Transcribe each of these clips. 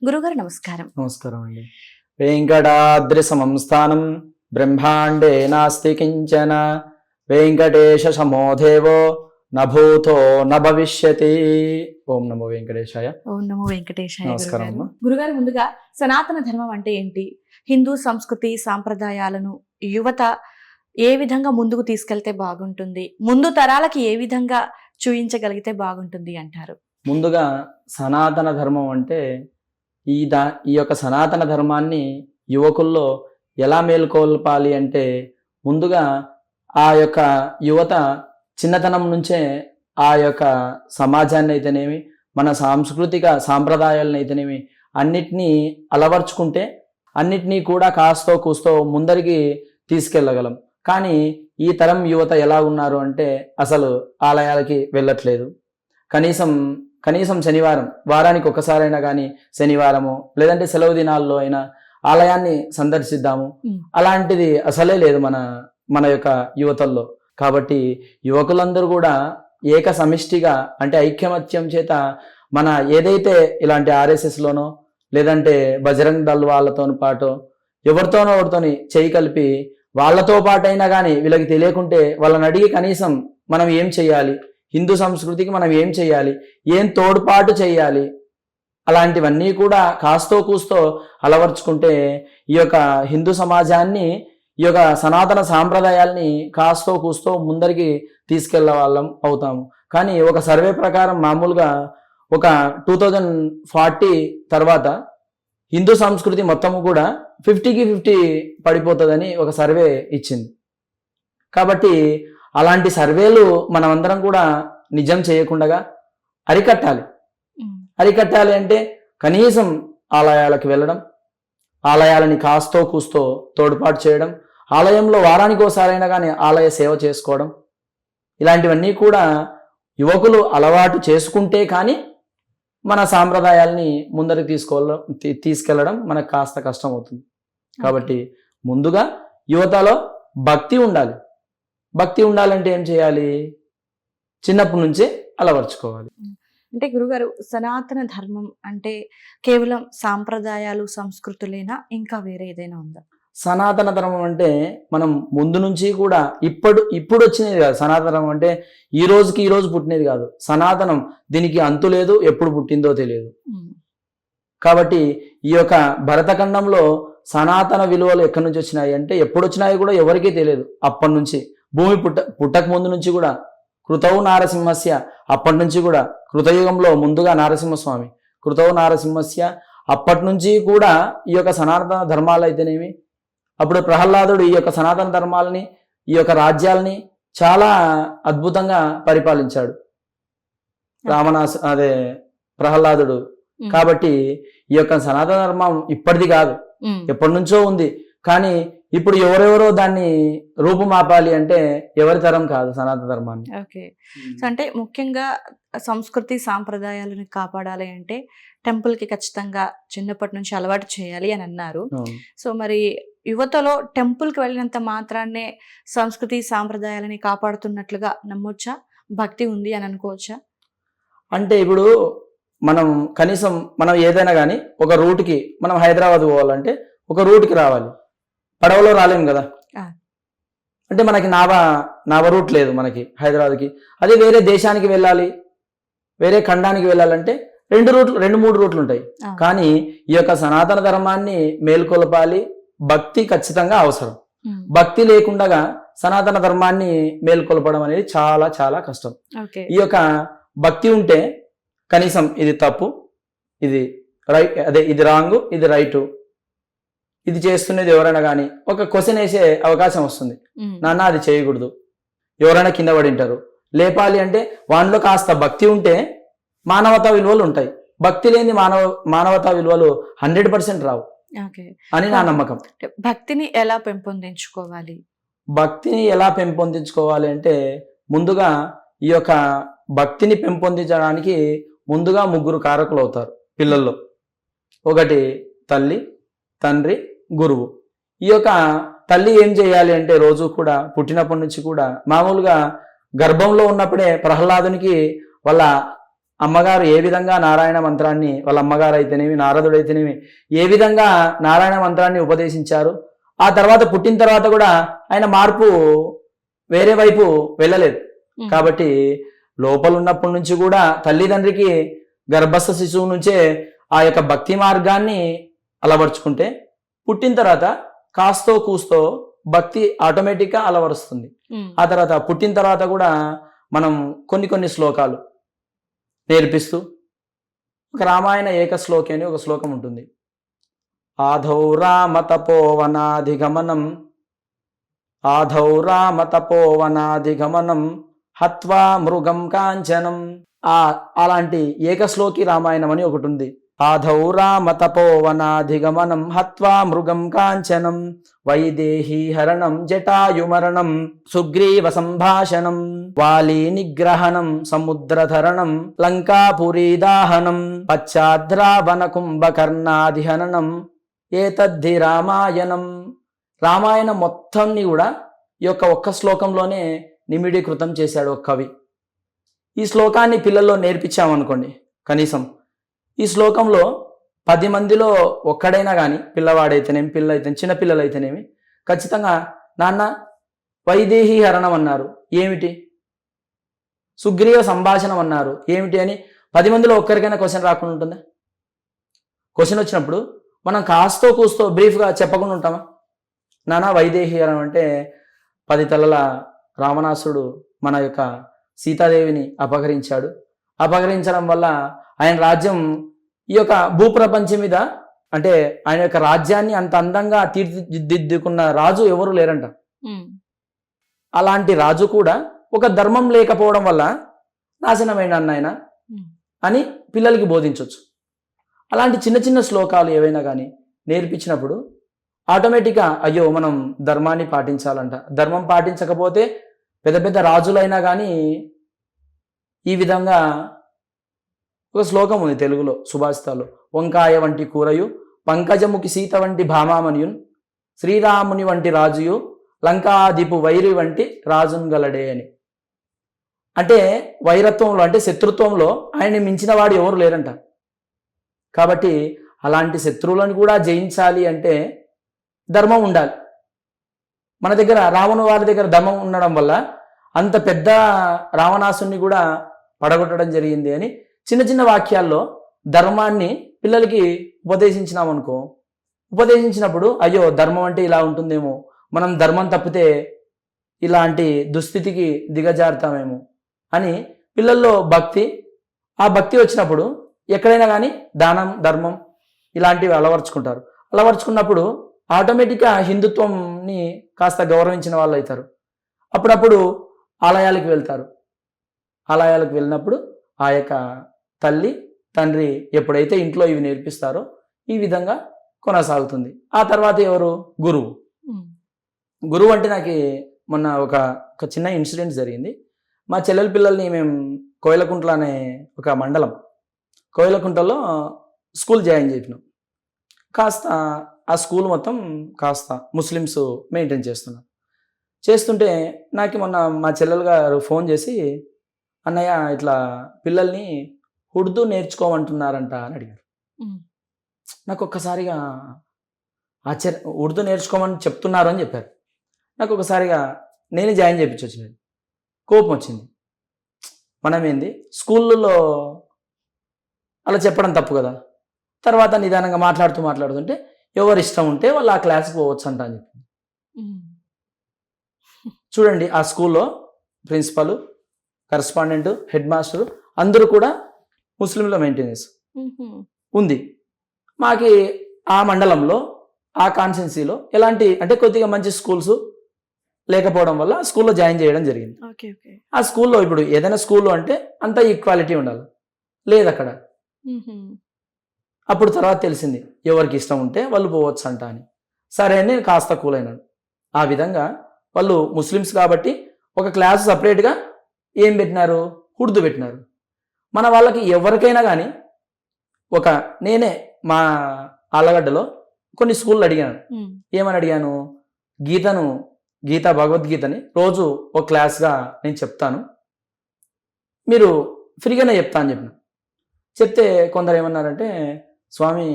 గురుగారు నమస్కారం. నమస్కారం అండి. వెంకటాద్రి సమం స్థానం బ్రహ్మాండే నాస్తి కించన వెంకటేశ సమో దేవో నభూతో నభవిష్యతి. ఓం నమో వెంకటేశాయ. ఓం నమో వెంకటేశాయ. నమస్కారం అమ్మా. గురుగారు, ముందుగా సనాతన ధర్మం అంటే ఏంటి? హిందూ సంస్కృతి సాంప్రదాయాలను యువత ఏ విధంగా ముందుకు తీసుకెళ్తే బాగుంటుంది, ముందు తరాలకి ఏ విధంగా చూయించగలిగితే బాగుంటుంది అంటారు? ముందుగా సనాతన ధర్మం అంటే ఈ యొక్క సనాతన ధర్మాన్ని యువకుల్లో ఎలా మేల్కొల్పాలి అంటే, ముందుగా ఆ యొక్క యువత చిన్నతనం నుంచే ఆ యొక్క సమాజాన్ని అయితేనేమి, మన సాంస్కృతిక సాంప్రదాయాలను అయితేనేమి అన్నిటినీ అలవర్చుకుంటే అన్నిటినీ కూడా కాస్తో కూస్తో ముందరికి తీసుకెళ్ళగలం. కానీ ఈ తరం యువత ఎలా ఉన్నారు అంటే, అసలు ఆలయాలకి వెళ్ళట్లేదు. కనీసం శనివారం, వారానికి ఒకసారైనా కానీ శనివారము లేదంటే సెలవు దినాల్లో అయినా ఆలయాన్ని సందర్శిద్దాము, అలాంటిది అసలే లేదు మన యొక్క యువతల్లో. కాబట్టి యువకులందరూ కూడా ఏక సమిష్టిగా అంటే ఐక్యమత్యం చేత మన ఏదైతే ఇలాంటి ఆర్ఎస్ఎస్లోనో లేదంటే బజరంగ్ దళ్ వాళ్ళతో పాటు ఎవరితోని చేయి కలిపి వాళ్ళతో పాటైనా కానీ వీళ్ళకి తెలియకుంటే వాళ్ళని అడిగి కనీసం మనం ఏం చేయాలి, హిందూ సంస్కృతికి మనం ఏం చేయాలి, ఏం తోడ్పాటు చేయాలి, అలాంటివన్నీ కూడా కాస్తో కూస్తో అలవర్చుకుంటే ఈ యొక్క హిందూ సమాజాన్ని, ఈ యొక్క సనాతన సాంప్రదాయాల్ని కాస్తో కూస్తో ముందరికి తీసుకెళ్లే వాళ్ళం అవుతాము. కానీ ఒక సర్వే ప్రకారం మామూలుగా ఒక 2040 తర్వాత హిందూ సంస్కృతి మొత్తము కూడా 50కి 50 పడిపోతుందని ఒక సర్వే ఇచ్చింది. కాబట్టి అలాంటి సర్వేలు మనమందరం కూడా నిజం చేయకుండా అరికట్టాలి అంటే కనీసం ఆలయాలకు వెళ్ళడం, ఆలయాలని కాస్తో కూస్తో తోడ్పాటు చేయడం, ఆలయంలో వారానికి ఒకసారైనా కానీ ఆలయ సేవ చేసుకోవడం, ఇలాంటివన్నీ కూడా యువకులు అలవాటు చేసుకుంటే కానీ మన సాంప్రదాయాల్ని ముందరికి తీసుకెళ్ళడం మనకు కాస్త కష్టం అవుతుంది. కాబట్టి ముందుగా యువతలో భక్తి ఉండాలి. భక్తి ఉండాలంటే ఏం చేయాలి? చిన్నప్పటి నుంచే అలవర్చుకోవాలి. అంటే గురుగారు, సనాతన ధర్మం అంటే కేవలం సాంప్రదాయాలు సంస్కృతులేనా, ఇంకా వేరే ఏదైనా ఉందా? సనాతన ధర్మం అంటే మనం ముందు నుంచి కూడా ఇప్పుడు వచ్చినది కాదు. సనాతన ధర్మం అంటే ఈ రోజు పుట్టినది కాదు. సనాతనం, దీనికి అంతు లేదు, ఎప్పుడు పుట్టిందో తెలియదు. కాబట్టి ఈ యొక్క భరతఖండంలో సనాతన విలువలు ఎక్కడి నుంచి వచ్చినాయి అంటే, ఎప్పుడు వచ్చినాయి కూడా ఎవరికీ తెలియదు. అప్పటి నుంచి భూమి పుట్టక ముందు నుంచి కూడా కృతవు నారసింహస్య, అప్పటి నుంచి కూడా కృతయుగంలో ముందుగా నారసింహస్వామి, కృతవు నారసింహస్య, అప్పటి నుంచి కూడా ఈ యొక్క సనాతన ధర్మాలు అయితేనేమి, అప్పుడు ప్రహ్లాదుడు ఈ యొక్క సనాతన ధర్మాలని, ఈ యొక్క రాజ్యాలని చాలా అద్భుతంగా పరిపాలించాడు ప్రహ్లాదుడు. కాబట్టి ఈ యొక్క సనాతన ధర్మం ఇప్పటిది కాదు, ఎప్పటి నుంచో ఉంది. కానీ ఇప్పుడు ఎవరెవరో దాన్ని రూపుమాపాలి అంటే ఎవరి తరం కాదు సనాతన ధర్మాన్ని. ఓకే. సో అంటే ముఖ్యంగా సంస్కృతి సాంప్రదాయాలను కాపాడాలి అంటే టెంపుల్కి ఖచ్చితంగా చిన్నప్పటి నుంచి అలవాటు చేయాలి అని అన్నారు. సో మరి యువతలో టెంపుల్కి వెళ్ళినంత మాత్రాన్నే సంస్కృతి సాంప్రదాయాలని కాపాడుతున్నట్లుగా నమ్మొచ్చా? భక్తి ఉంది అని అనుకోవచ్చా? అంటే ఇప్పుడు కనీసం మనం ఏదైనా కానీ ఒక రూట్కి, మనం హైదరాబాద్ పోవాలంటే ఒక రూట్కి రావాలి, పడవలో రాలేము కదా. అంటే మనకి నావ రూట్ లేదు మనకి హైదరాబాద్కి. అదే వేరే దేశానికి వెళ్ళాలి, వేరే ఖండానికి వెళ్ళాలంటే 2-3 రూట్లు ఉంటాయి. కానీ ఈ యొక్క సనాతన ధర్మాన్ని మేల్కొల్పాలి, భక్తి ఖచ్చితంగా అవసరం. భక్తి లేకుండా సనాతన ధర్మాన్ని మేల్కొల్పడం అనేది చాలా చాలా కష్టం. ఈ యొక్క భక్తి ఉంటే కనీసం ఇది తప్పు, ఇది రైట్, ఇది రాంగ్, ఇది రైటు, ఇది చేస్తున్నది ఎవరైనా కానీ ఒక క్వశ్చన్ వేసే అవకాశం వస్తుంది. నాన్న అది చేయకూడదు, ఎవరైనా కింద పడి ఉంటారు, లేపాలి అంటే వాళ్ళలో కాస్త భక్తి ఉంటే మానవతా విలువలు ఉంటాయి. భక్తి లేని మానవతా విలువలు 100% రావు అని నా నమ్మకం. భక్తిని ఎలా పెంపొందించుకోవాలి? భక్తిని ఎలా పెంపొందించుకోవాలి అంటే, ముందుగా ఈ యొక్క భక్తిని పెంపొందించడానికి ముందుగా 3 కారకులు అవుతారు పిల్లల్లో. ఒకటి తల్లి, తండ్రి, గురువు. ఈ యొక్క తల్లి ఏం చేయాలి అంటే, రోజు కూడా పుట్టినప్పటి నుంచి కూడా మామూలుగా గర్భంలో ఉన్నప్పుడే ప్రహ్లాదునికి వాళ్ళ అమ్మగారు ఏ విధంగా నారాయణ మంత్రాన్ని, వాళ్ళ అమ్మగారు అయితేనేమి నారదుడు అయితేనేమి ఏ విధంగా నారాయణ మంత్రాన్ని ఉపదేశించారు. ఆ తర్వాత పుట్టిన తర్వాత కూడా ఆయన మార్పు వేరే వైపు వెళ్ళలేదు. కాబట్టి లోపల ఉన్నప్పటి నుంచి కూడా తల్లిదండ్రికి గర్భస్థ శిశువు నుంచే ఆ యొక్క భక్తి మార్గాన్ని అలవర్చుకుంటే పుట్టిన తర్వాత కాస్తో కూస్తో భక్తి ఆటోమేటిక్గా అలవరుస్తుంది. ఆ తర్వాత పుట్టిన తర్వాత కూడా మనం కొన్ని శ్లోకాలు నేర్పిస్తూ ఒక రామాయణ ఏక శ్లోకి అని ఒక శ్లోకం ఉంటుంది. ఆధౌ రామ తపోవనాధిగమనం హత్వా మృగం కాంచనం. అలాంటి ఏకశ్లోకి రామాయణం అని ఒకటి ఉంది. ఆధౌ రామ తపోవనాధిగమనం హత్వా మృగం కాంచనం వైదేహీ హరణం జటాయుమరణం సుగ్రీవ సంభాషణం వాలీ నిగ్రహణం సముద్రధరణం లంకాపురీ దాహనం పశ్చాద్రావణ కుంభకర్ణాదిహననం ఏతద్ధి రామాయణం. రామాయణం మొత్తాన్ని కూడా ఈ యొక్క ఒక్క శ్లోకంలోనే నిమిడీకృతం చేశాడు ఒక కవి. ఈ శ్లోకాన్ని పిల్లల్లో నేర్పించామనుకోండి, కనీసం ఈ శ్లోకంలో 10 మందిలో ఒక్కడైనా కానీ పిల్లవాడైతేనేమి చిన్న పిల్లలైతేనేమి ఖచ్చితంగా నాన్న వైదేహీ హరణం అన్నారు ఏమిటి, సుగ్రీవ సంభాషణం అన్నారు ఏమిటి అని 10 మందిలో ఒక్కరికైనా క్వశ్చన్ రాకుండా ఉంటుందా? క్వశ్చన్ వచ్చినప్పుడు మనం కాస్తో కూస్తో బ్రీఫ్గా చెప్పకుండా ఉంటామా? నాన్న వైదేహీ హరణం అంటే 10 తలల రావణాసుడు మన యొక్క సీతాదేవిని అపహరించడం వల్ల ఆయన రాజ్యం ఈ యొక్క భూప్రపంచం మీద అంటే ఆయన యొక్క రాజ్యాన్ని అంత అందంగా తీర్చిదిద్దుకున్న రాజు ఎవరు లేరంట. అలాంటి రాజు కూడా ఒక ధర్మం లేకపోవడం వల్ల నాశనమైన ఆయన అని పిల్లలకి బోధించవచ్చు. అలాంటి చిన్న శ్లోకాలు ఏవైనా కానీ నేర్పించినప్పుడు ఆటోమేటిక్గా అయ్యో మనం ధర్మాన్ని పాటించాలంట. ధర్మం పాటించకపోతే పెద్ద రాజులైనా కానీ ఈ విధంగా ఒక శ్లోకం ఉంది తెలుగులో సుభాషితాలు. వంకాయ వంటి కూరయు పంకజముకి సీత వంటి భామామణియున్ శ్రీరాముని వంటి రాజుయు లంకాదిపు వైరి వంటి రాజున్ గలడే అని. అంటే వైరత్వంలో అంటే శత్రుత్వంలో ఆయన్ని మించిన వాడు ఎవరు లేరంట. కాబట్టి అలాంటి శత్రువులను కూడా జయించాలి అంటే ధర్మం ఉండాలి. మన దగ్గర రావణ వారి దగ్గర ధర్మం ఉండడం వల్ల అంత పెద్ద రావణాసుని కూడా పడగొట్టడం జరిగింది అని చిన్న వాక్యాల్లో ధర్మాన్ని పిల్లలకి ఉపదేశించినప్పుడు అయ్యో ధర్మం అంటే ఇలా ఉంటుందేమో, మనం ధర్మం తప్పితే ఇలాంటి దుస్థితికి దిగజారుతామేమో అని పిల్లల్లో ఆ భక్తి వచ్చినప్పుడు ఎక్కడైనా కానీ దానం ధర్మం ఇలాంటివి అలవర్చుకున్నప్పుడు ఆటోమేటిక్గా హిందుత్వంని కాస్త గౌరవించిన వాళ్ళు అవుతారు. అప్పుడప్పుడు ఆలయాలకు వెళ్తారు. ఆలయాలకు వెళ్ళినప్పుడు ఆ యొక్క తల్లి తండ్రి ఎప్పుడైతే ఇంట్లో ఇవి నేర్పిస్తారో ఈ విధంగా కొనసాగుతుంది. ఆ తర్వాత ఎవరు? గురువు అంటే నాకు మొన్న ఒక చిన్న ఇన్సిడెంట్ జరిగింది. మా చెల్లెల పిల్లల్ని మేము కోయిలకుంట్ల అనే ఒక మండలం కోయిలకుంటలో స్కూల్ జాయిన్ చేసినాం. కాస్త ఆ స్కూల్ మొత్తం కాస్త ముస్లిమ్స్ మెయింటైన్ చేస్తుంటే నాకు మొన్న మా చెల్లెలు గారు ఫోన్ చేసి అన్నయ్య ఇట్లా పిల్లల్ని ఉర్దూ నేర్చుకోమంటున్నారంట అని అడిగారు. నాకు ఒక్కసారిగా ఉర్దూ నేర్చుకోమని చెప్తున్నారు అని చెప్పారు. నాకు ఒకసారిగా నేనే జాయిన్ చేయించొచ్చినది కోపం వచ్చింది. మనమేంది స్కూళ్ళలో అలా చెప్పడం తప్పు కదా. తర్వాత నిదానంగా మాట్లాడుతుంటే ఎవరు ఇష్టం ఉంటే వాళ్ళు ఆ క్లాస్కి పోవచ్చు అంట అని చెప్పింది. చూడండి, ఆ స్కూల్లో ప్రిన్సిపల్, కరస్పాండెంట్, హెడ్ మాస్టర్ అందరూ కూడా ముస్లింల మెయింటెనెన్స్ ఉంది. మాకి ఆ మండలంలో ఆ కాన్స్టిట్యున్సీలో ఎలాంటి అంటే కొద్దిగా మంచి స్కూల్స్ లేకపోవడం వల్ల స్కూల్లో జాయిన్ చేయడం జరిగింది. ఆ స్కూల్లో ఇప్పుడు ఏదైనా స్కూల్లో అంటే అంత ఈక్వాలిటీ ఉండాలి, లేదు అక్కడ. అప్పుడు తర్వాత తెలిసింది ఎవరికి ఇష్టం ఉంటే వాళ్ళు పోవచ్చు అంట అని. సరే అని కాస్త కూల్ అయినాడు. ఆ విధంగా వాళ్ళు ముస్లిమ్స్ కాబట్టి ఒక క్లాస్ సపరేట్గా ఏం పెట్టినారు? ఉర్దూ పెట్టినారు. మన వాళ్ళకి ఎవరికైనా కానీ నేనే మా ఆలగడ్డలో కొన్ని స్కూళ్ళు అడిగాను. ఏమని అడిగాను? భగవద్గీతని రోజు ఒక క్లాస్గా నేను చెప్తాను, మీరు ఫ్రీగానే చెప్తా అని చెప్పిన. చెప్తే కొందరు ఏమన్నారంటే, స్వామి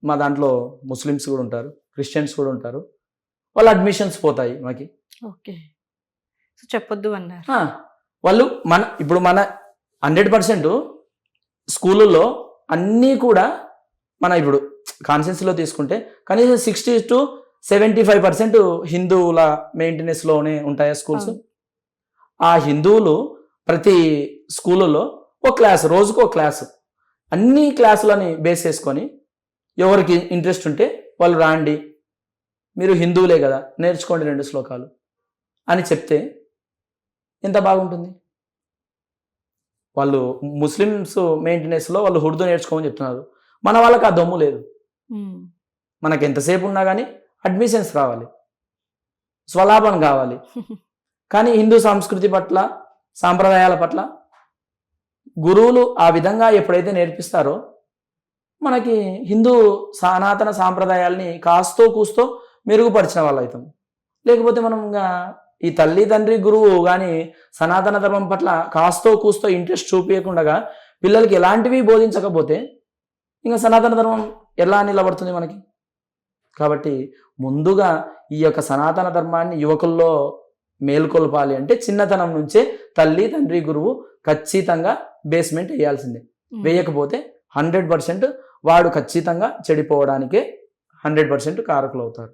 మా దాంట్లో ముస్లిమ్స్ కూడా ఉంటారు, క్రిస్టియన్స్ కూడా ఉంటారు, వాళ్ళ అడ్మిషన్స్ పోతాయి మాకి. ఓకే. సో చెప్పొద్దు అన్నారు. వాళ్ళు ఇప్పుడు మన 100% స్కూళ్ళల్లో అన్నీ కూడా మన ఇప్పుడు కాన్సెన్స్లో తీసుకుంటే కనీసం 60-75% హిందువుల మెయింటెనెన్స్లోనే ఉంటాయా స్కూల్స్. ఆ హిందువులు ప్రతి స్కూళ్ళలో ఒక క్లాస్, రోజుకు ఒక క్లాసు, అన్ని క్లాసులని బేస్ చేసుకొని ఎవరికి ఇంట్రెస్ట్ ఉంటే వాళ్ళు రాండి, మీరు హిందువులే కదా నేర్చుకోండి 2 శ్లోకాలు అని చెప్తే ఎంత బాగుంటుంది. వాళ్ళు ముస్లిమ్స్ మెయింటెనెన్స్లో వాళ్ళు ఉర్దూ నేర్చుకోమని చెప్తున్నారు, మన వాళ్ళకి ఆ దమ్ము లేదు. మనకి ఎంతసేపు ఉన్నా కానీ అడ్మిషన్స్ రావాలి, స్వలాభం కావాలి. కానీ హిందూ సంస్కృతి పట్ల, సాంప్రదాయాల పట్ల గురువులు ఆ విధంగా ఎప్పుడైతే నేర్పిస్తారో మనకి హిందూ సనాతన సాంప్రదాయాల్ని కాస్తో కూస్తో మెరుగుపరిచిన వాళ్ళు అవుతాం. లేకపోతే మనం ఇంకా ఈ తల్లి తండ్రి గురువు కానీ సనాతన ధర్మం పట్ల కాస్తో కూస్తో ఇంట్రెస్ట్ చూపించకుండా పిల్లలకి ఎలాంటివి బోధించకపోతే ఇంకా సనాతన ధర్మం ఎలా నిలబడుతుంది మనకి. కాబట్టి ముందుగా ఈ యొక్క సనాతన ధర్మాన్ని యువకుల్లో మేల్కొల్పాలి అంటే చిన్నతనం నుంచే తల్లి తండ్రి గురువు ఖచ్చితంగా బేస్మెంట్ వేయాల్సిందే. వేయకపోతే 100% వాడు ఖచ్చితంగా చెడిపోవడానికే 100% కారకులు అవుతారు.